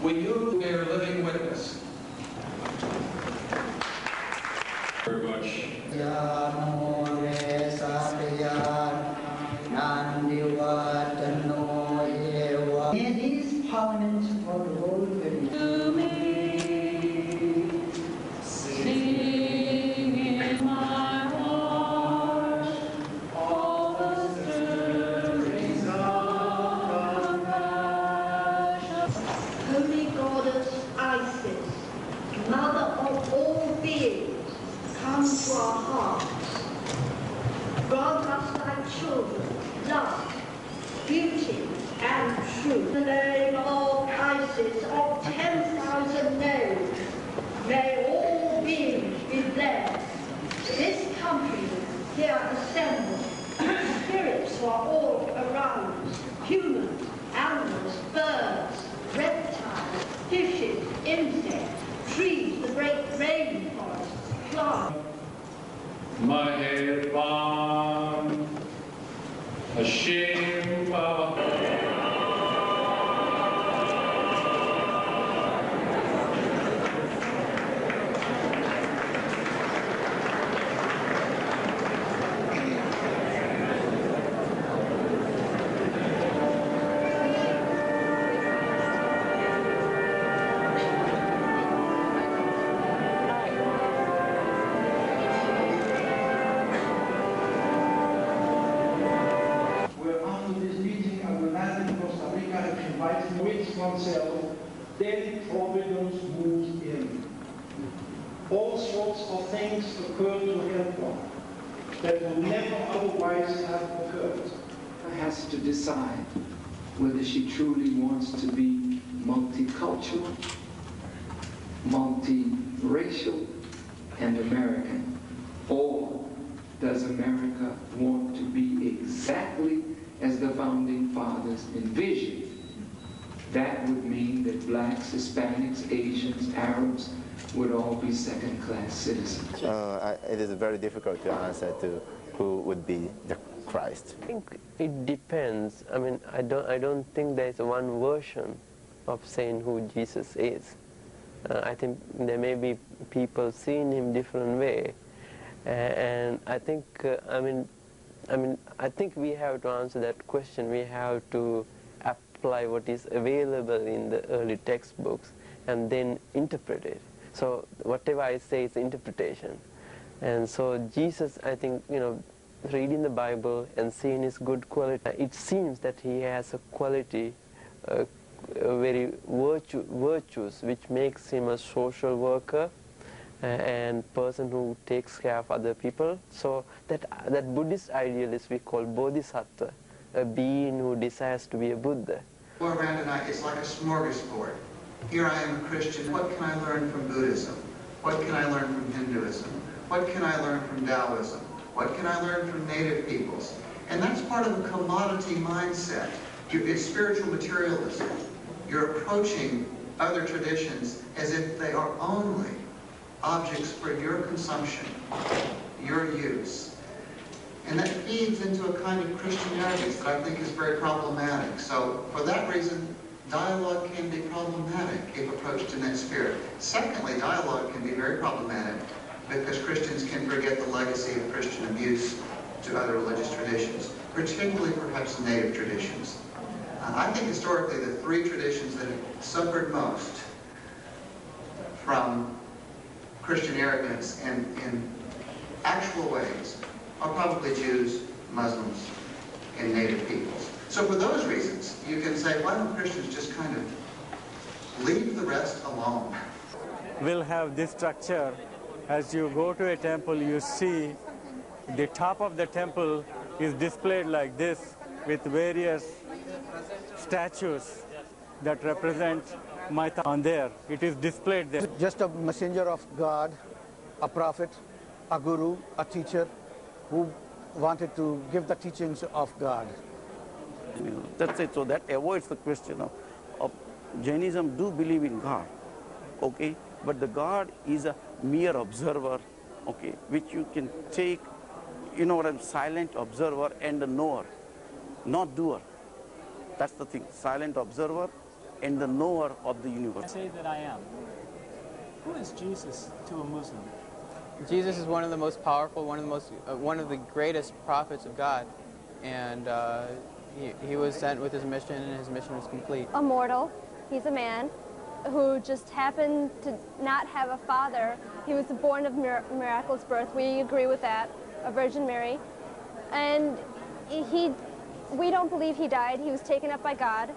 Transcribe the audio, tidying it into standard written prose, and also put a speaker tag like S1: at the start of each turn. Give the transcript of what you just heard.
S1: We use their living witness. Very much.
S2: It is Parliament for the whole world.
S3: To me, sing in my heart all the stirrings of compassion.
S4: Holy goddess Isis, mother of all beings, come to our hearts. Grant us thy children, love, beauty, and truth. In the name of Isis of 10,000 names, may all beings be blessed. This country here assembled, spirits who are all around us, humans, animals, birds, reptiles, fishes, insects, trees, the great rainforest, plants.
S1: Maherbaan Hashem Baba.
S5: Oneself, then providence moves in. All sorts of things occur to help one that would never otherwise have occurred.
S6: Has to decide whether she truly wants to be multicultural, multiracial, and American, or does America want to be exactly as the founding fathers envisioned? That would mean that blacks, Hispanics, Asians, Arabs would all be second-class citizens.
S7: It is very difficult to answer to who would be the Christ.
S8: I think it depends. I mean, I don't think there's one version of saying who Jesus is. I think there may be people seeing him different way, and I think I think we have to answer that question. We have to apply what is available in the early textbooks and then interpret it. So whatever I say is interpretation. And so Jesus, I think, reading the Bible and seeing his good quality, it seems that he has a quality, very virtuous, which makes him a social worker and person who takes care of other people. So that Buddhist idealist we call Bodhisattva, a being who desires to be a Buddha.
S9: Well, around tonight, it's like a smorgasbord. Here I am a Christian. What can I learn from Buddhism? What can I learn from Hinduism? What can I learn from Taoism? What can I learn from native peoples? And that's part of a commodity mindset. It's spiritual materialism. You're approaching other traditions as if they are only objects for your consumption, your use. And that feeds into a kind of Christian arrogance that I think is very problematic. So for that reason, dialogue can be problematic if approached in that spirit. Secondly, dialogue can be very problematic because Christians can forget the legacy of Christian abuse to other religious traditions, particularly perhaps native traditions. I think historically the three traditions that have suffered most from Christian arrogance and in actual ways are probably Jews, Muslims, and native peoples. So for those reasons, you can say, why don't Christians just kind of leave the rest alone?
S5: We'll have this structure. As you go to a temple, you see the top of the temple is displayed like this with various statues that represent Maitha on there. It is displayed there.
S10: Just a messenger of God, a prophet, a guru, a teacher who wanted to give the teachings of God.
S11: That's it. So that avoids the question of Jainism do believe in God, okay? But the God is a mere observer, okay, which you can take, a silent observer and a knower, not doer. That's the thing, silent observer and the knower of the
S12: I
S11: universe.
S12: say that I am. Who is Jesus to a Muslim?
S13: Jesus is one of the most powerful, one of the greatest prophets of God, and he was sent with his mission, and his mission was complete.
S14: A mortal. He's a man who just happened to not have a father. He was born of miraculous birth. We agree with that, a Virgin Mary, and we don't believe he died. He was taken up by God.